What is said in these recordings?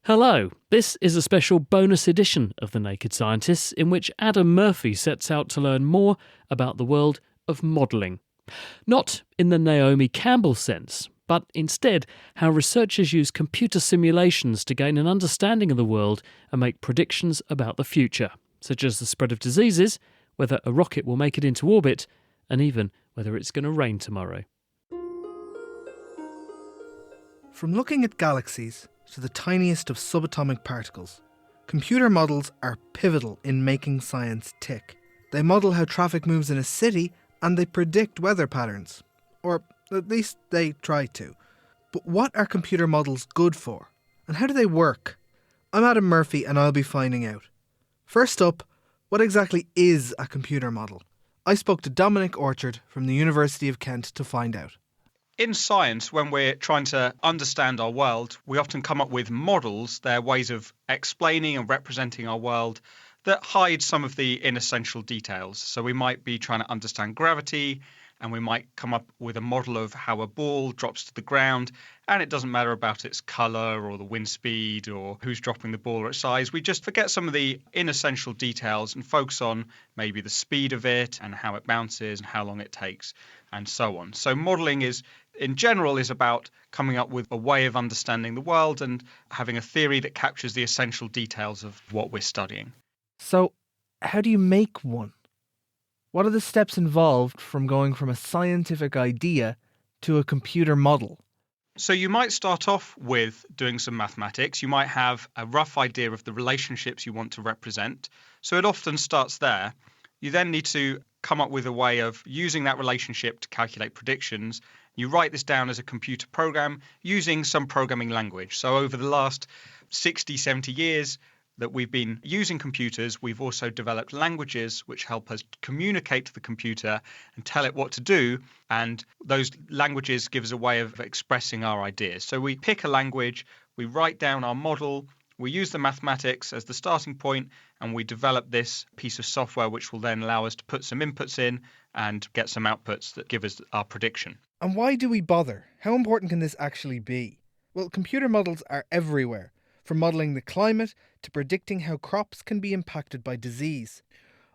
Hello, this is a special bonus edition of The Naked Scientists in which Adam Murphy sets out to learn more about the world of modelling. Not in the Naomi Campbell sense, but instead how researchers use computer simulations to gain an understanding of the world and make predictions about the future, such as the spread of diseases, whether a rocket will make it into orbit, and even whether it's going to rain tomorrow. From looking at galaxies to the tiniest of subatomic particles, computer models are pivotal in making science tick. They model how traffic moves in a city and they predict weather patterns. Or at least they try to. But what are computer models good for? And how do they work? I'm Adam Murphy and I'll be finding out. First up, what exactly is a computer model? I spoke to Dominic Orchard from the University of Kent to find out. In science, when we're trying to understand our world, we often come up with models. They're ways of explaining and representing our world that hide some of the inessential details. So we might be trying to understand gravity, and we might come up with a model of how a ball drops to the ground, and it doesn't matter about its colour or the wind speed or who's dropping the ball or its size. We just forget some of the inessential details and focus on maybe the speed of it and how it bounces and how long it takes and so on. So modelling in general is about coming up with a way of understanding the world and having a theory that captures the essential details of what we're studying. So, how do you make one? What are the steps involved from going from a scientific idea to a computer model? So you might start off with doing some mathematics. You might have a rough idea of the relationships you want to represent. So it often starts there. You then need to come up with a way of using that relationship to calculate predictions. You write this down as a computer program using some programming language. So over the last 60, 70 years that we've been using computers, we've also developed languages which help us communicate to the computer and tell it what to do. And those languages give us a way of expressing our ideas. So we pick a language, we write down our model, we use the mathematics as the starting point, and we develop this piece of software which will then allow us to put some inputs in and get some outputs that give us our prediction. And why do we bother? How important can this actually be? Well, computer models are everywhere, from modelling the climate to predicting how crops can be impacted by disease.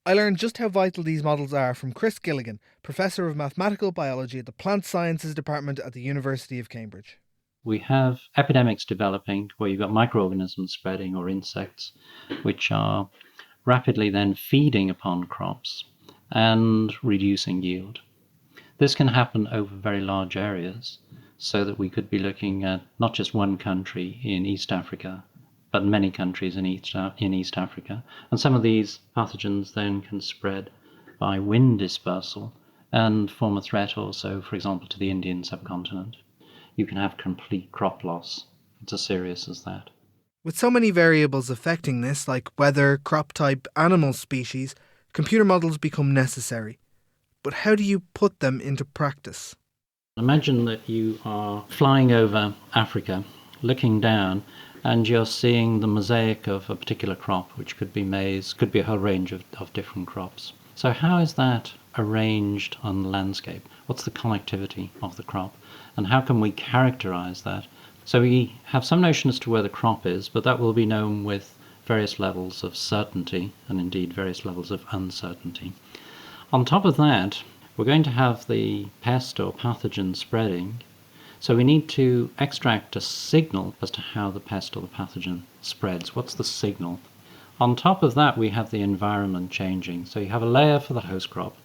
I learned just how vital these models are from Chris Gilligan, Professor of Mathematical Biology at the Plant Sciences Department at the University of Cambridge. We have epidemics developing where you've got microorganisms spreading or insects, which are rapidly then feeding upon crops and reducing yield. This can happen over very large areas, so that we could be looking at not just one country in East Africa, but many countries in East Africa. And some of these pathogens then can spread by wind dispersal and form a threat also, for example, to the Indian subcontinent. You can have complete crop loss. It's as serious as that. With so many variables affecting this, like weather, crop type, animal species, computer models become necessary. But how do you put them into practice? Imagine that you are flying over Africa, looking down, and you're seeing the mosaic of a particular crop, which could be maize, could be a whole range of different crops. So how is that arranged on the landscape? What's the connectivity of the crop? And how can we characterize that? So we have some notion as to where the crop is, but that will be known with various levels of certainty and indeed various levels of uncertainty. On top of that, we're going to have the pest or pathogen spreading, so we need to extract a signal as to how the pest or the pathogen spreads. What's the signal? On top of that, we have the environment changing. So you have a layer for the host crop,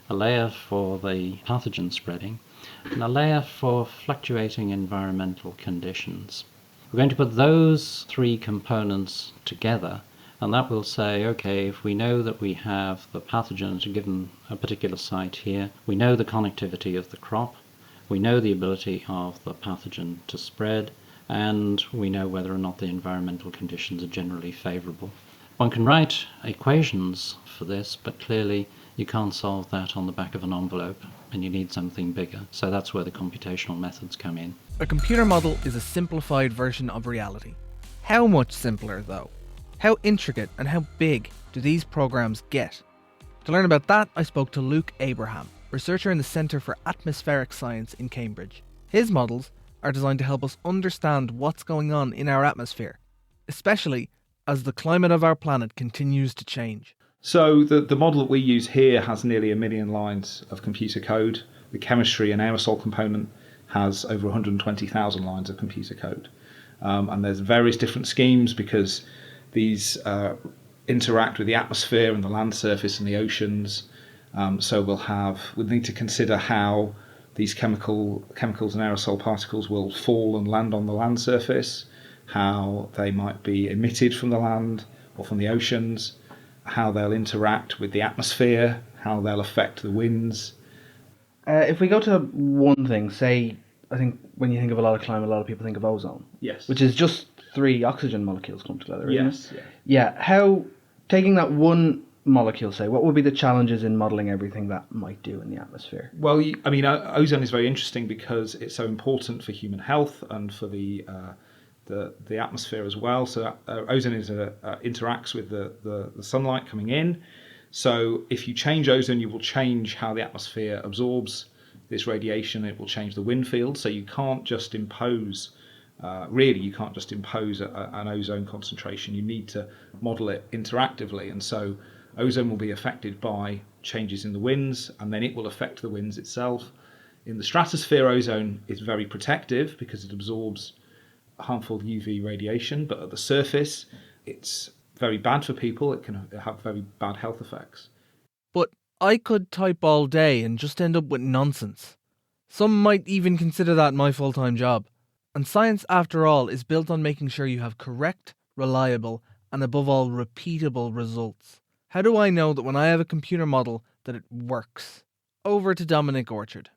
a layer for the pathogen spreading, and a layer for fluctuating environmental conditions. We're going to put those three components together, and that will say, okay, if we know that we have the pathogen at a particular site here, we know the connectivity of the crop, we know the ability of the pathogen to spread, and we know whether or not the environmental conditions are generally favourable. One can write equations for this, but clearly you can't solve that on the back of an envelope, and you need something bigger. So that's where the computational methods come in. A computer model is a simplified version of reality. How much simpler, though? How intricate and how big do these programs get? To learn about that, I spoke to Luke Abraham, researcher in the Centre for Atmospheric Science in Cambridge. His models are designed to help us understand what's going on in our atmosphere especially as the climate of our planet continues to change. So the model that we use here has nearly 1 million lines of computer code. The chemistry and aerosol component has over 120,000 lines of computer code. And there's various different schemes because these interact with the atmosphere and the land surface and the oceans. So we'll need to consider how these chemicals and aerosol particles will fall and land on the land surface, how they might be emitted from the land or from the oceans, how they'll interact with the atmosphere, how they'll affect the winds. If we go to one thing, say, I think when you think of a lot of climate, a lot of people think of ozone. Yes. Which is just 3 oxygen molecules come together, isn't Yes. it? Yeah. How, taking that one molecule, say, what would be the challenges in modelling everything that might do in the atmosphere? Well, ozone is very interesting because it's so important for human health and for the atmosphere as well. So ozone interacts with the sunlight coming in. So if you change ozone, you will change how the atmosphere absorbs this radiation. It will change the wind field. So you can't just impose, an ozone concentration. You need to model it interactively. And so ozone will be affected by changes in the winds, and then it will affect the winds itself. In the stratosphere, ozone is very protective because it absorbs harmful UV radiation, but at the surface, it's very bad for people. It can have very bad health effects. But I could type all day and just end up with nonsense. Some might even consider that my full-time job. And science, after all, is built on making sure you have correct, reliable, and above all, repeatable results. How do I know that when I have a computer model that it works? Over to Dominic Orchard.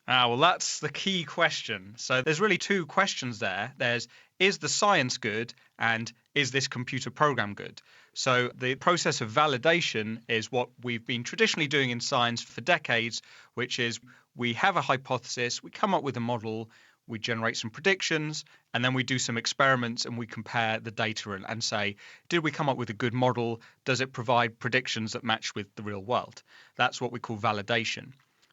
Well, that's the key question. So there's really 2 questions there. There's, is the science good, and is this computer program good? So the process of validation is what we've been traditionally doing in science for decades, which is we have a hypothesis, we come up with a model, we generate some predictions, and then we do some experiments and we compare the data and say, did we come up with a good model? Does it provide predictions that match with the real world? That's what we call validation.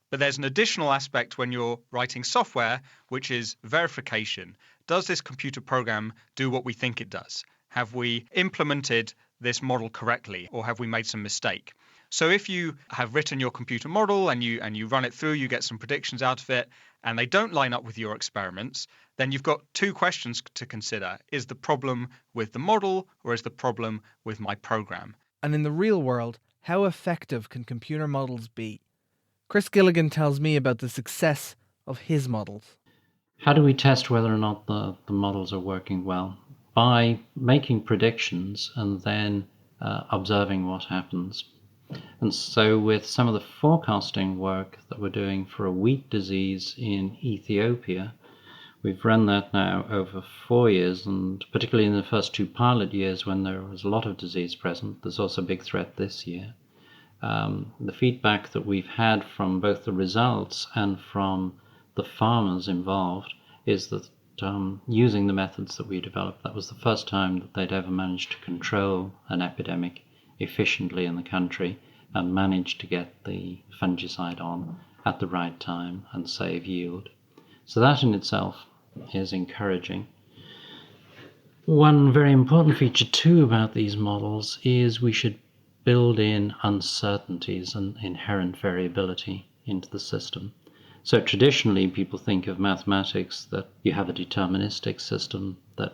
But there's an additional aspect when you're writing software, which is verification. Does this computer program do what we think it does? Have we implemented this model correctly, or have we made some mistake? So if you have written your computer model and you run it through, you get some predictions out of it, and they don't line up with your experiments, then you've got 2 questions to consider. Is the problem with the model, or is the problem with my program? And in the real world, how effective can computer models be? Chris Gilligan tells me about the success of his models. How do we test whether or not the models are working well? By making predictions and then observing what happens. And so with some of the forecasting work that we're doing for a wheat disease in Ethiopia, we've run that now over 4 years, and particularly in the first 2 pilot years when there was a lot of disease present, there's also a big threat this year. The feedback that we've had from both the results and from the farmers involved is that using the methods that we developed, that was the first time that they'd ever managed to control an epidemic efficiently in the country and managed to get the fungicide on at the right time and save yield. So that in itself is encouraging. One very important feature too about these models is we should build in uncertainties and inherent variability into the system. So traditionally people think of mathematics that you have a deterministic system, that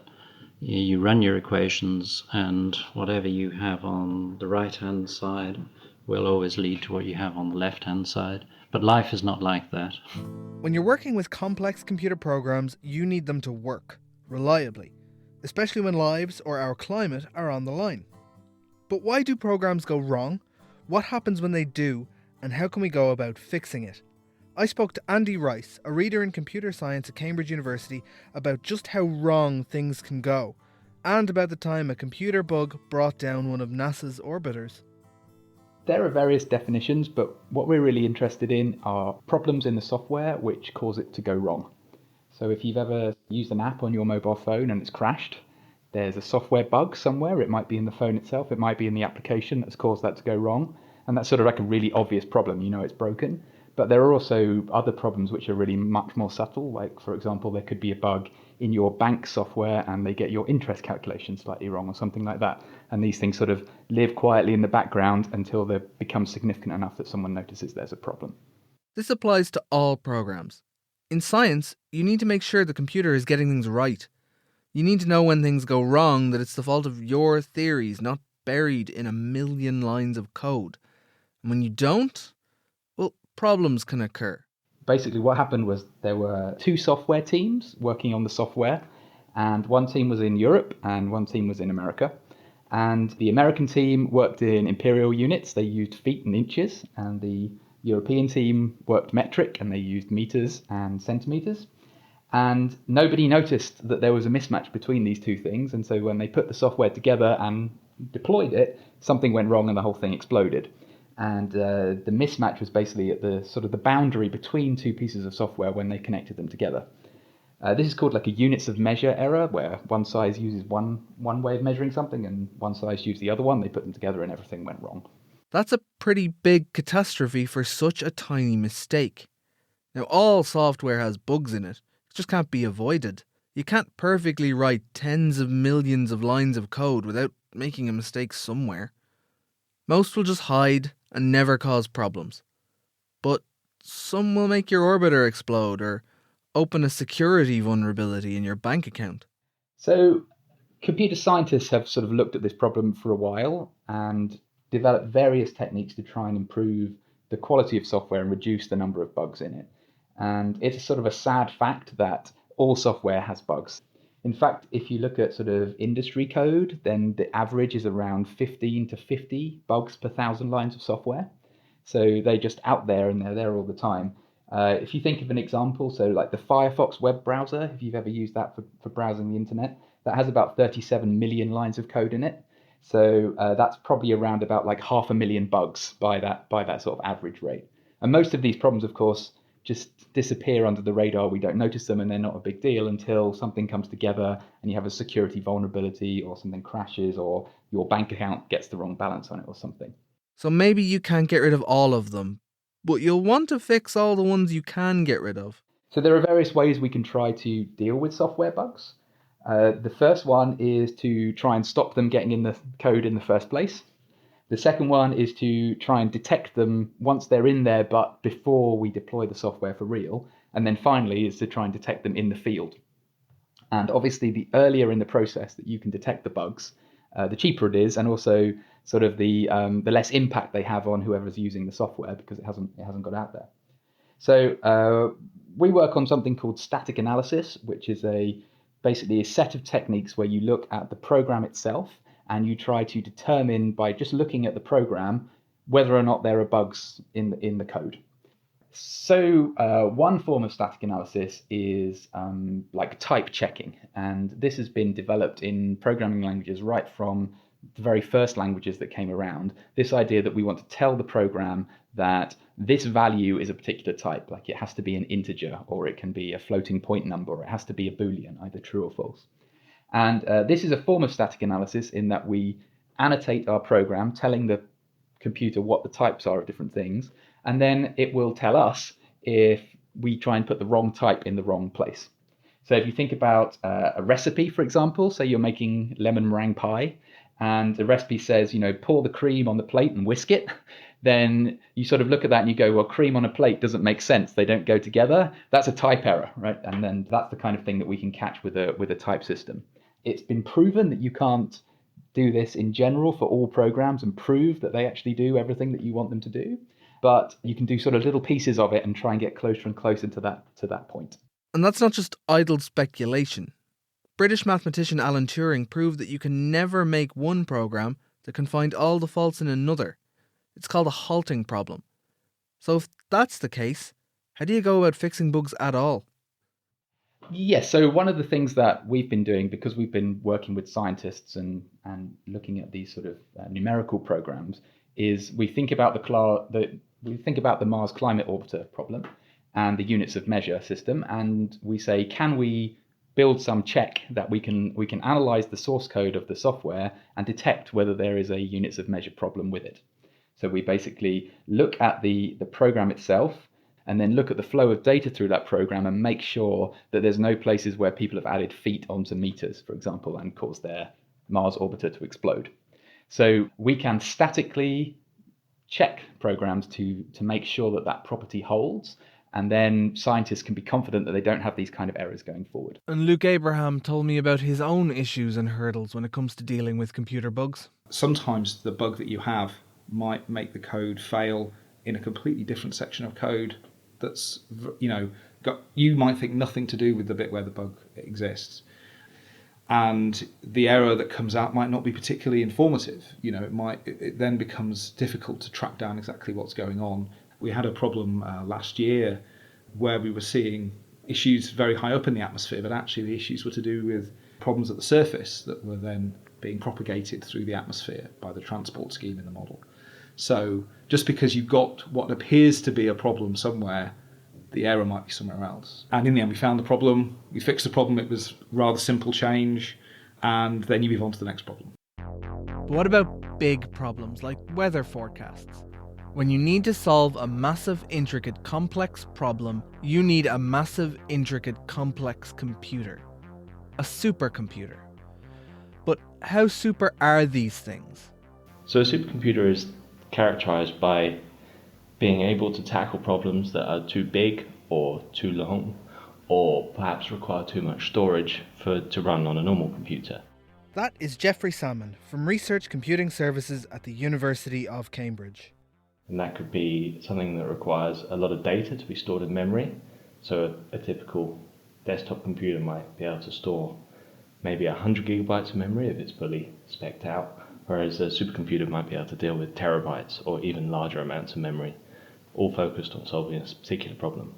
you run your equations and whatever you have on the right-hand side will always lead to what you have on the left-hand side. But life is not like that. When you're working with complex computer programs, you need them to work reliably, especially when lives or our climate are on the line. But why do programs go wrong? What happens when they do? And how can we go about fixing it? I spoke to Andy Rice, a reader in computer science at Cambridge University, about just how wrong things can go, and about the time a computer bug brought down one of NASA's orbiters. There are various definitions, but what we're really interested in are problems in the software which cause it to go wrong. So if you've ever used an app on your mobile phone and it's crashed, there's a software bug somewhere. It might be in the phone itself, it might be in the application that's caused that to go wrong. And that's sort of like a really obvious problem, you know it's broken. But there are also other problems which are really much more subtle, like for example, there could be a bug in your bank software and they get your interest calculation slightly wrong or something like that. And these things sort of live quietly in the background until they become significant enough that someone notices there's a problem. This applies to all programs. In science, you need to make sure the computer is getting things right. You need to know when things go wrong that it's the fault of your theories, not buried in a million lines of code. And when you don't, well, problems can occur. Basically, what happened was there were two software teams working on the software, and one team was in Europe and one team was in America. And the American team worked in imperial units, they used feet and inches, and the European team worked metric and they used meters and centimeters. And nobody noticed that there was a mismatch between these two things, and so when they put the software together and deployed it, something went wrong and the whole thing exploded. And the mismatch was basically at the sort of the boundary between two pieces of software when they connected them together. This is called like a units of measure error, where one size uses one way of measuring something and one size used the other one. They put them together and everything went wrong. That's a pretty big catastrophe for such a tiny mistake. Now, all software has bugs in it. It just can't be avoided. You can't perfectly write tens of millions of lines of code without making a mistake somewhere. Most will just hide and never cause problems. But some will make your orbiter explode or open a security vulnerability in your bank account. So computer scientists have sort of looked at this problem for a while and developed various techniques to try and improve the quality of software and reduce the number of bugs in it. And it's sort of a sad fact that all software has bugs. In fact, if you look at sort of industry code, then the average is around 15 to 50 bugs per 1,000 lines of software. So they're just out there and they're there all the time. If you think of an example, so like the Firefox web browser, if you've ever used that for browsing the internet, that has about 37 million lines of code in it. So that's probably around about like 500,000 bugs by that sort of average rate. And most of these problems, of course, just disappear under the radar. We don't notice them and they're not a big deal until something comes together and you have a security vulnerability or something crashes or your bank account gets the wrong balance on it or something. So maybe you can't get rid of all of them, but you'll want to fix all the ones you can get rid of. So there are various ways we can try to deal with software bugs. The first one is to try and stop them getting in the code in the first place. The second one is to try and detect them once they're in there, but before we deploy the software for real. And then finally is to try and detect them in the field. And obviously, the earlier in the process that you can detect the bugs, the cheaper it is, and also sort of the less impact they have on whoever's using the software because it hasn't got out there. So we work on something called static analysis, which is basically a set of techniques where you look at the program itself and you try to determine by just looking at the program whether or not there are bugs in the code. So one form of static analysis is like type checking, and this has been developed in programming languages right from the very first languages that came around. This idea that we want to tell the program that this value is a particular type, like it has to be an integer, or it can be a floating point number, or it has to be a Boolean, either true or false. And this is a form of static analysis in that we annotate our program telling the computer what the types are of different things, and then it will tell us if we try and put the wrong type in the wrong place. So if you think about a recipe, for example, say you're making lemon meringue pie, and the recipe says, pour the cream on the plate and whisk it, then you sort of look at that and you go, well, cream on a plate doesn't make sense. They don't go together. That's a type error, right? And then that's the kind of thing that we can catch with a type system. It's been proven that you can't do this in general for all programs and prove that they actually do everything that you want them to do. But you can do sort of little pieces of it and try and get closer and closer to that point. And that's not just idle speculation. British mathematician Alan Turing proved that you can never make one program that can find all the faults in another. It's called a halting problem. So if that's the case, how do you go about fixing bugs at all? Yes, so one of the things that we've been doing, because we've been working with scientists and looking at these sort of numerical programs, is we think about the Mars Climate Orbiter problem and the units of measure system, and we say, can we build some check that we can analyze the source code of the software and detect whether there is a units of measure problem with it. So we basically look at the program itself, and then look at the flow of data through that program and make sure that there's no places where people have added feet onto meters, for example, and caused their Mars orbiter to explode. So we can statically check programs to make sure that that property holds, and then scientists can be confident that they don't have these kind of errors going forward. And Luke Abraham told me about his own issues and hurdles when it comes to dealing with computer bugs. Sometimes the bug that you have might make the code fail in a completely different section of code that's, you might think nothing to do with the bit where the bug exists. And the error that comes out might not be particularly informative. It then becomes difficult to track down exactly what's going on. We had a problem last year where we were seeing issues very high up in the atmosphere, but actually the issues were to do with problems at the surface that were then being propagated through the atmosphere by the transport scheme in the model. So just because you've got what appears to be a problem somewhere, the error might be somewhere else. And in the end, we found the problem, we fixed the problem, it was a rather simple change, and then you move on to the next problem. But what about big problems like weather forecasts? When you need to solve a massive, intricate, complex problem, you need a massive, intricate, complex computer. A supercomputer. But how super are these things? So a supercomputer is characterized by being able to tackle problems that are too big or too long, or perhaps require too much storage to run on a normal computer. That is Geoffrey Salmon from Research Computing Services at the University of Cambridge. And that could be something that requires a lot of data to be stored in memory. So a typical desktop computer might be able to store maybe 100 gigabytes of memory if it's fully spec'd out, whereas a supercomputer might be able to deal with terabytes or even larger amounts of memory, all focused on solving a particular problem.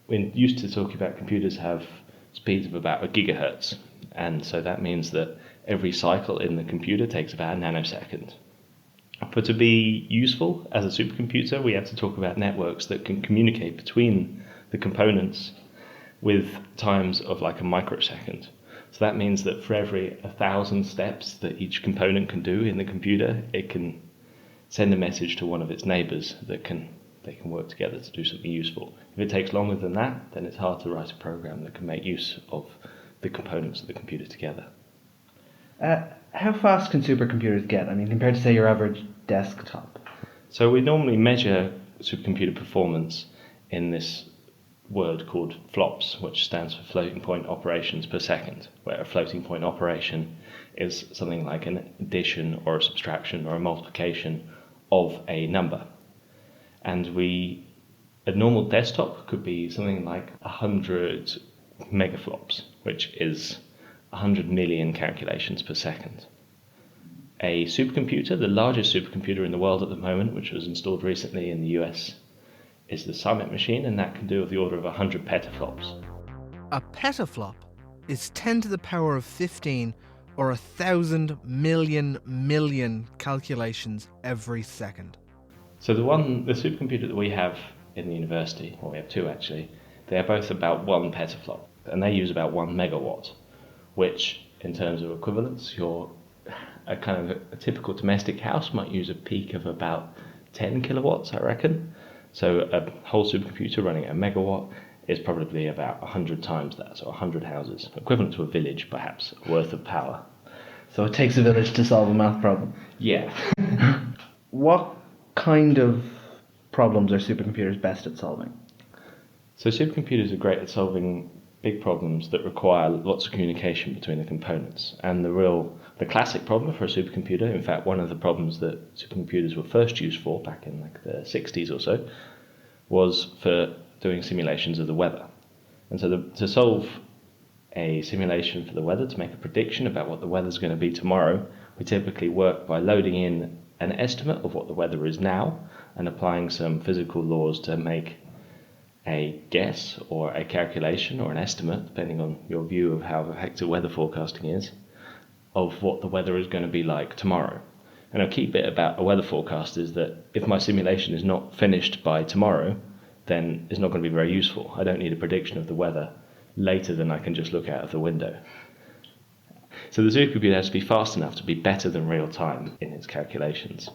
We're used to talking about computers have speeds of about a gigahertz, and so that means that every cycle in the computer takes about a nanosecond. But to be useful as a supercomputer, we have to talk about networks that can communicate between the components with times of like a microsecond. So that means that for every 1,000 steps that each component can do in the computer, it can send a message to one of its neighbors that they can work together to do something useful. If it takes longer than that, then it's hard to write a program that can make use of the components of the computer together. How fast can supercomputers get? I mean, compared to, say, your average desktop? So we normally measure supercomputer performance in this word called flops, which stands for floating point operations per second, where a floating point operation is something like an addition or a subtraction or a multiplication of a number. And a normal desktop could be something like 100 megaflops, which is 100 million calculations per second. A supercomputer, the largest supercomputer in the world at the moment, which was installed recently in the US, is the Summit machine, and that can do of the order of 100 petaflops. A petaflop is 10 to the power of 15 or 1,000 million calculations every second. So the supercomputer that we have in the university, well, we have two actually, they are both about 1 petaflop, and they use about 1 megawatt, which in terms of equivalence, a kind of a typical domestic house might use a peak of about 10 kilowatts, I reckon. So a whole supercomputer running at a megawatt is probably about 100 times that, so 100 houses, equivalent to a village perhaps, worth of power. So it takes a village to solve a math problem. Yeah. What kind of problems are supercomputers best at solving? So supercomputers are great at solving big problems that require lots of communication between the components. And the classic problem for a supercomputer, in fact one of the problems that supercomputers were first used for back in like the 60s or so, was for doing simulations of the weather. And so to solve a simulation for the weather, to make a prediction about what the weather's going to be tomorrow, we typically work by loading in an estimate of what the weather is now and applying some physical laws to make a guess or a calculation or an estimate, depending on your view of how effective weather forecasting is, of what the weather is going to be like tomorrow. And a key bit about a weather forecast is that if my simulation is not finished by tomorrow, then it's not going to be very useful. I don't need a prediction of the weather later than I can just look out of the window. So the supercomputer has to be fast enough to be better than real time in its calculations.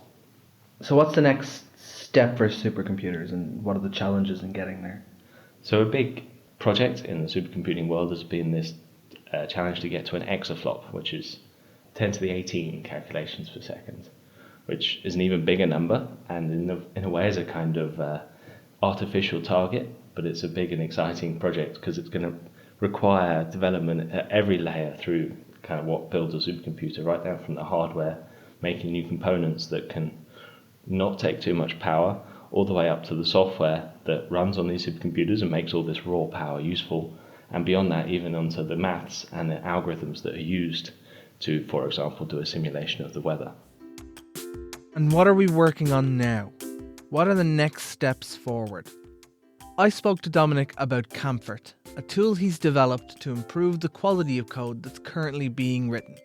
So what's the next step for supercomputers, and what are the challenges in getting there? So a big project in the supercomputing world has been this challenge to get to an exaflop, which is 10 to the 18 calculations per second, which is an even bigger number, and in a way is a kind of artificial target, but it's a big and exciting project because it's going to require development at every layer through kind of what builds a supercomputer, right down from the hardware, making new components that can not take too much power, all the way up to the software that runs on these supercomputers and makes all this raw power useful, and beyond that even onto the maths and the algorithms that are used to, for example, do a simulation of the weather. And what are we working on now? What are the next steps forward? I spoke to Dominic about Camfort, a tool he's developed to improve the quality of code that's currently being written.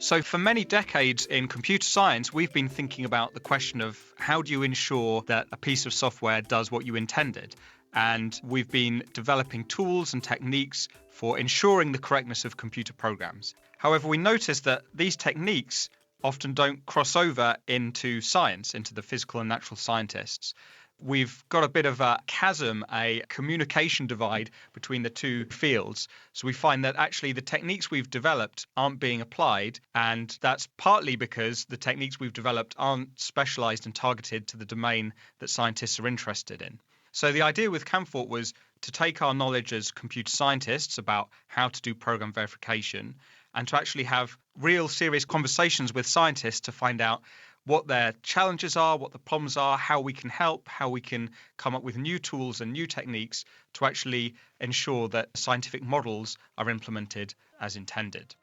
So for many decades in computer science, we've been thinking about the question of how do you ensure that a piece of software does what you intended? And we've been developing tools and techniques for ensuring the correctness of computer programs. However, we noticed that these techniques often don't cross over into science, into the physical and natural scientists. We've got a bit of a chasm, a communication divide between the two fields. So we find that actually the techniques we've developed aren't being applied, and that's partly because the techniques we've developed aren't specialized and targeted to the domain that scientists are interested in. So the idea with Camfort was to take our knowledge as computer scientists about how to do program verification and to actually have real serious conversations with scientists to find out what their challenges are, what the problems are, how we can help, how we can come up with new tools and new techniques to actually ensure that scientific models are implemented as intended.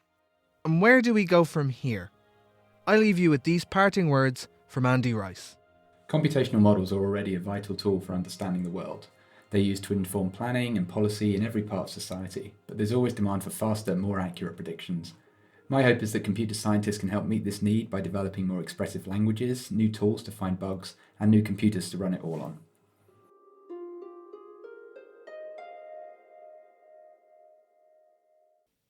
And where do we go from here? I leave you with these parting words from Andy Rice. Computational models are already a vital tool for understanding the world. They're used to inform planning and policy in every part of society, but there's always demand for faster, more accurate predictions. My hope is that computer scientists can help meet this need by developing more expressive languages, new tools to find bugs, and new computers to run it all on.